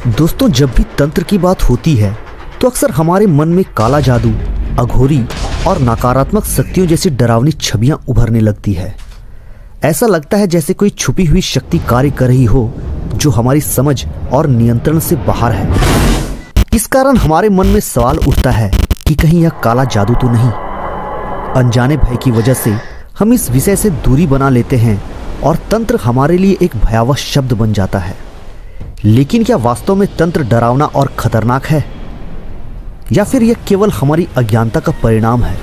दोस्तों, जब भी तंत्र की बात होती है तो अक्सर हमारे मन में काला जादू, अघोरी और नकारात्मक शक्तियों जैसी डरावनी छवियां उभरने लगती है। ऐसा लगता है जैसे कोई छुपी हुई शक्ति कार्य कर रही हो जो हमारी समझ और नियंत्रण से बाहर है। इस कारण हमारे मन में सवाल उठता है कि कहीं यह काला जादू तो नहीं। अनजाने भय की वजह से हम इस विषय से दूरी बना लेते हैं और तंत्र हमारे लिए एक भयावह शब्द बन जाता है। लेकिन क्या वास्तव में तंत्र डरावना और खतरनाक है, या फिर यह केवल हमारी अज्ञानता का परिणाम है?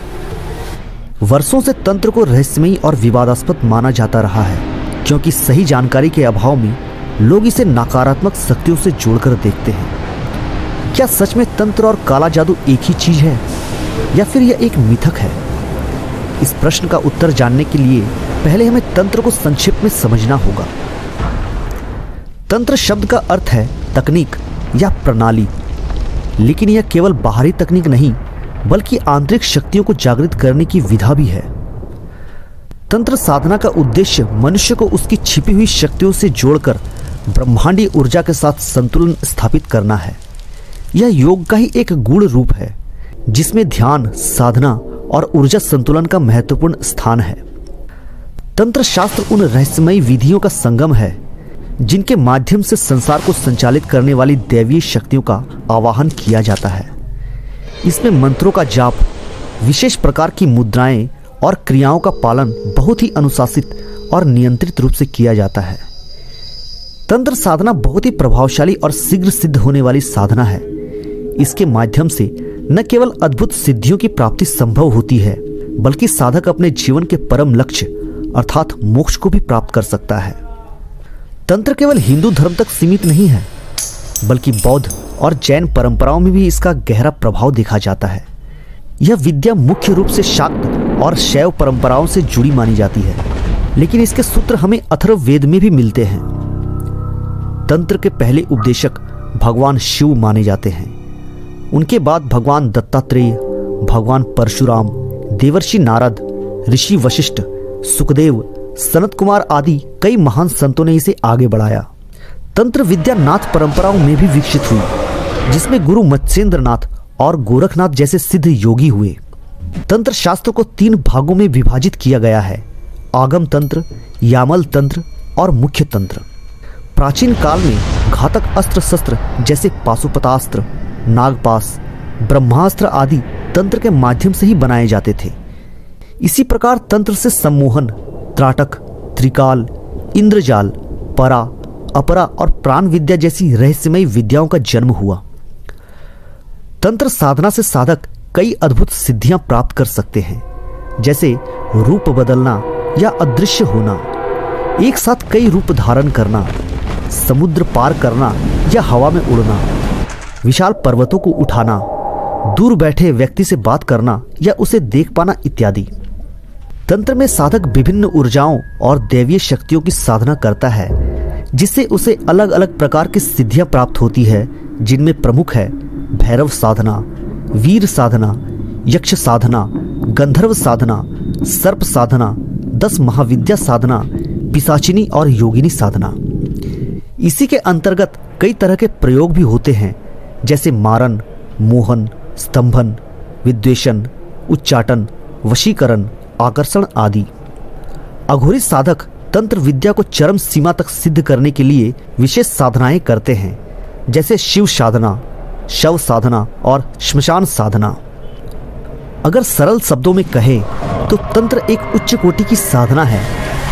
वर्षों से तंत्र को रहस्यमयी और विवादास्पद माना जाता रहा है, क्योंकि सही जानकारी के अभाव में लोग इसे नकारात्मक शक्तियों से जोड़कर देखते हैं। क्या सच में तंत्र और काला जादू एक ही चीज है, या फिर यह एक मिथक है? इस प्रश्न का उत्तर जानने के लिए पहले हमें तंत्र को संक्षिप्त में समझना होगा। तंत्र शब्द का अर्थ है तकनीक या प्रणाली, लेकिन यह केवल बाहरी तकनीक नहीं बल्कि आंतरिक शक्तियों को जागृत करने की विधा भी है। तंत्र साधना का उद्देश्य मनुष्य को उसकी छिपी हुई शक्तियों से जोड़कर ब्रह्मांडीय ऊर्जा के साथ संतुलन स्थापित करना है। यह योग का ही एक गूढ़ रूप है जिसमें ध्यान, साधना और ऊर्जा संतुलन का महत्वपूर्ण स्थान है। तंत्र शास्त्र उन रहस्यमयी विधियों का संगम है जिनके माध्यम से संसार को संचालित करने वाली दैवीय शक्तियों का आवाहन किया जाता है। इसमें मंत्रों का जाप, विशेष प्रकार की मुद्राएं और क्रियाओं का पालन बहुत ही अनुशासित और नियंत्रित रूप से किया जाता है। तंत्र साधना बहुत ही प्रभावशाली और शीघ्र सिद्ध होने वाली साधना है। इसके माध्यम से न केवल अद्भुत सिद्धियों की प्राप्ति संभव होती है, बल्कि साधक अपने जीवन के परम लक्ष्य अर्थात मोक्ष को भी प्राप्त कर सकता है। तंत्र केवल हिंदू धर्म तक सीमित नहीं है, बल्कि बौद्ध और जैन परंपराओं में भी इसका गहरा प्रभाव देखा जाता है। यह विद्या मुख्य रूप से शाक्त और शैव परंपराओं से जुड़ी मानी जाती है, लेकिन इसके सूत्र हमें अथर्ववेद में भी मिलते हैं। तंत्र के पहले उपदेशक भगवान शिव माने जाते हैं। उनके बाद भगवान दत्तात्रेय, भगवान परशुराम, देवर्षि नारद, ऋषि वशिष्ठ, सुखदेव, सनत कुमार आदि कई महान संतों ने इसे आगे बढ़ाया। तंत्र विद्या नाथ परंपराओं में भी विकसित हुई, जिसमें गुरु मत्स्येंद्र नाथ और गोरखनाथ जैसे सिद्ध योगी हुए। तंत्र शास्त्र को 3 भागों में विभाजित किया गया है: आगम तंत्र, यामल तंत्र और मुख्य तंत्र। प्राचीन काल में घातक अस्त्र शस्त्र जैसे पाशुपतास्त्र, नागपाश, ब्रह्मास्त्र आदि तंत्र के माध्यम से ही बनाए जाते थे। इसी प्रकार तंत्र से सम्मोहन, त्राटक, त्रिकाल, इंद्रजाल, परा, अपरा और प्राण विद्या जैसी रहस्यमयी विद्याओं का जन्म हुआ। तंत्र साधना से साधक कई अद्भुत सिद्धियां प्राप्त कर सकते हैं, जैसे रूप बदलना या अदृश्य होना, एक साथ कई रूप धारण करना, समुद्र पार करना या हवा में उड़ना, विशाल पर्वतों को उठाना, दूर बैठे व्यक्ति से बात करना या उसे देख पाना इत्यादि। तंत्र में साधक विभिन्न ऊर्जाओं और दैवीय शक्तियों की साधना करता है, जिससे उसे अलग अलग प्रकार की सिद्धियां प्राप्त होती है, जिनमें प्रमुख है भैरव साधना, वीर साधना, यक्ष साधना, गंधर्व साधना, सर्प साधना, 10 महाविद्या साधना, पिशाचिनी और योगिनी साधना। इसी के अंतर्गत कई तरह के प्रयोग भी होते हैं, जैसे मारन, मोहन, स्तंभन, विद्वेषण, उच्चाटन, वशीकरण, आकर्षण आदि। अघोरी साधक तंत्र विद्या को चरम सीमा तक सिद्ध करने के लिए विशेष साधनाएं करते हैं, जैसे शिव साधना, शव साधना और श्मशान साधना। अगर सरल शब्दों में कहें तो तंत्र एक उच्च कोटि की साधना है,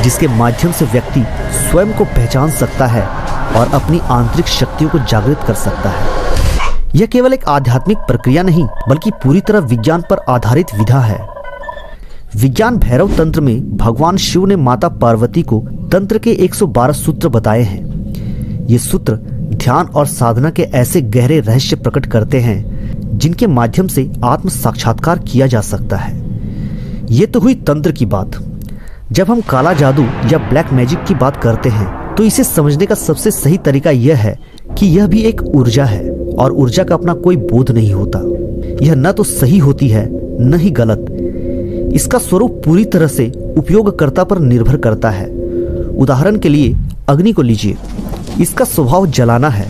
जिसके माध्यम से व्यक्ति स्वयं को पहचान सकता है और अपनी आंतरिक शक्तियों को जागृत कर सकता है। यह केवल एक आध्यात्मिक प्रक्रिया नहीं, बल्कि पूरी तरह विज्ञान पर आधारित विधा है। विज्ञान भैरव तंत्र में भगवान शिव ने माता पार्वती को तंत्र के 112 सूत्र बताए हैं। ये सूत्र ध्यान और साधना के ऐसे गहरे रहस्य प्रकट करते हैं जिनके माध्यम से आत्म साक्षात्कार किया जा सकता है। ये तो हुई तंत्र की बात। जब हम काला जादू या ब्लैक मैजिक की बात करते हैं तो इसे समझने का सबसे सही तरीका यह है कि यह भी एक ऊर्जा है, और ऊर्जा का अपना कोई बोध नहीं होता। यह न तो सही होती है न ही गलत। इसका स्वरूप पूरी तरह से उपयोगकर्ता पर निर्भर करता है। उदाहरण के लिए अग्नि को लीजिए, इसका स्वभाव जलाना है,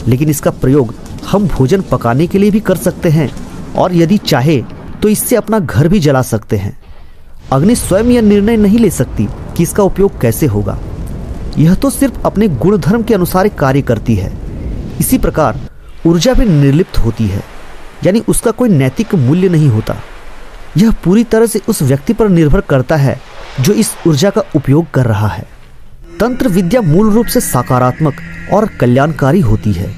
लेकिन इसका प्रयोग हम भोजन पकाने के लिए भी कर सकते हैं और यदि चाहे तो इससे अपना घर भी जला सकते हैं। अग्नि स्वयं यह निर्णय नहीं ले सकती कि इसका उपयोग कैसे होगा, यह तो सिर्फ अपने गुणधर्म के अनुसार कार्य करती है। इसी प्रकार ऊर्जा भी निर्लिप्त होती है, यानी उसका कोई नैतिक मूल्य नहीं होता। यह पूरी तरह से उस व्यक्ति पर निर्भर करता है जो इस ऊर्जा का उपयोग कर रहा है। तंत्र विद्या मूल रूप से सकारात्मक और कल्याणकारी होती है,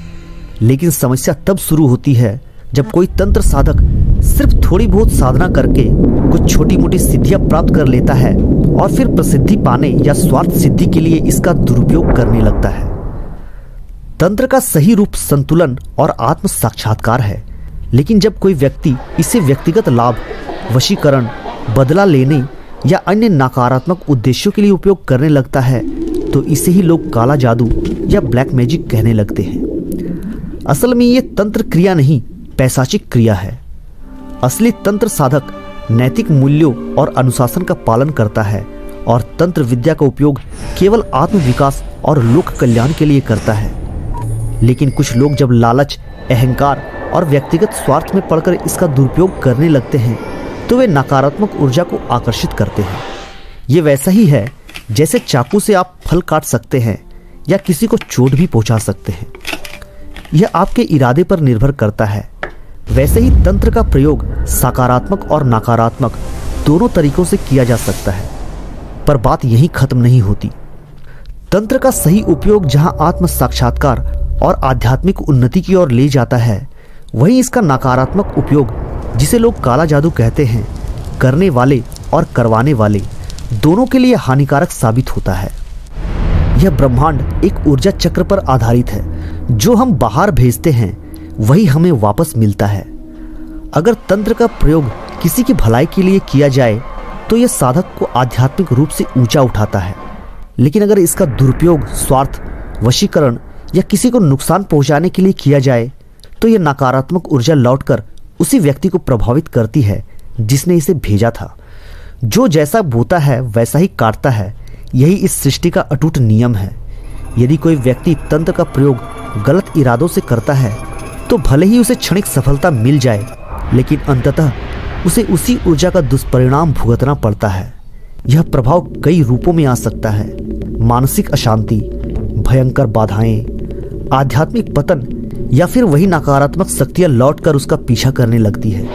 लेकिन समस्या तब शुरू होती है जब कोई तंत्र साधक सिर्फ थोड़ी बहुत साधना करके कुछ छोटी मोटी सिद्धियां प्राप्त कर लेता है और फिर प्रसिद्धि पाने या स्वार्थ सिद्धि के लिए इसका दुरुपयोग करने लगता है। तंत्र का सही रूप संतुलन और आत्म साक्षात्कार है, लेकिन जब कोई व्यक्ति इसे व्यक्तिगत लाभ, वशीकरण, बदला लेने या अन्य नकारात्मक उद्देश्यों के लिए उपयोग करने लगता है तो इसे ही लोग काला जादू या ब्लैक मैजिक कहने लगते हैं। असल में ये तंत्र क्रिया नहीं, पैशाचिक क्रिया है। असली तंत्र साधक नैतिक मूल्यों और अनुशासन का पालन करता है और तंत्र विद्या का उपयोग केवल आत्म विकास और लोक कल्याण के लिए करता है। लेकिन कुछ लोग जब लालच, अहंकार और व्यक्तिगत स्वार्थ में पड़कर इसका दुरुपयोग करने लगते हैं तो वे नकारात्मक ऊर्जा को आकर्षित करते हैं। ये वैसा ही है जैसे चाकू से आप फल काट सकते हैं या किसी को चोट भी पहुंचा सकते हैं। यह आपके इरादे पर निर्भर करता है। वैसे ही तंत्र का प्रयोग सकारात्मक और नकारात्मक दोनों तरीकों से किया जा सकता है, पर बात यहीं खत्म नहीं होती। तंत्र का सही उपयोग जहां आत्म साक्षात्कार और आध्यात्मिक उन्नति की ओर ले जाता है, वहीं इसका नकारात्मक उपयोग, जिसे लोग काला जादू कहते हैं, करने वाले और करवाने वाले दोनों के लिए हानिकारक साबित होता है। यह ब्रह्मांड एक ऊर्जा चक्र पर आधारित है। जो हम बाहर भेजते हैं वही हमें वापस मिलता है। अगर तंत्र का प्रयोग किसी की भलाई के लिए किया जाए तो यह साधक को आध्यात्मिक रूप से ऊंचा उठाता है, लेकिन अगर इसका दुरुपयोग स्वार्थ, वशीकरण या किसी को नुकसान पहुंचाने के लिए किया जाए तो यह नकारात्मक ऊर्जा लौटकर उसी व्यक्ति को प्रभावित करती है जिसने इसे भेजा था। जो जैसा बोता है वैसा ही काटता है, यही इस सृष्टि का अटूट नियम है। यदि कोई व्यक्ति तंत्र का प्रयोग गलत इरादों से करता है तो भले ही उसे क्षणिक सफलता मिल जाए, लेकिन अंततः उसे उसी ऊर्जा का दुष्परिणाम भुगतना पड़ता है। यह प्रभाव कई रूपों में आ सकता है: मानसिक अशांति, भयंकर बाधाएं, आध्यात्मिक पतन या फिर वही नकारात्मक शक्तियां लौटकर उसका पीछा करने लगती है।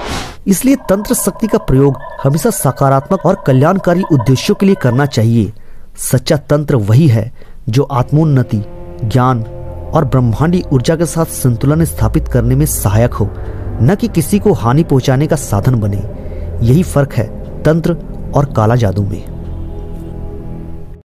इसलिए तंत्र शक्ति का प्रयोग हमेशा सकारात्मक और कल्याणकारी उद्देश्यों के लिए करना चाहिए। सच्चा तंत्र वही है जो आत्मोन्नति, ज्ञान और ब्रह्मांडी ऊर्जा के साथ संतुलन स्थापित करने में सहायक हो, न कि किसी को हानि पहुंचाने का साधन बने। यही फर्क है तंत्र और काला जादू में।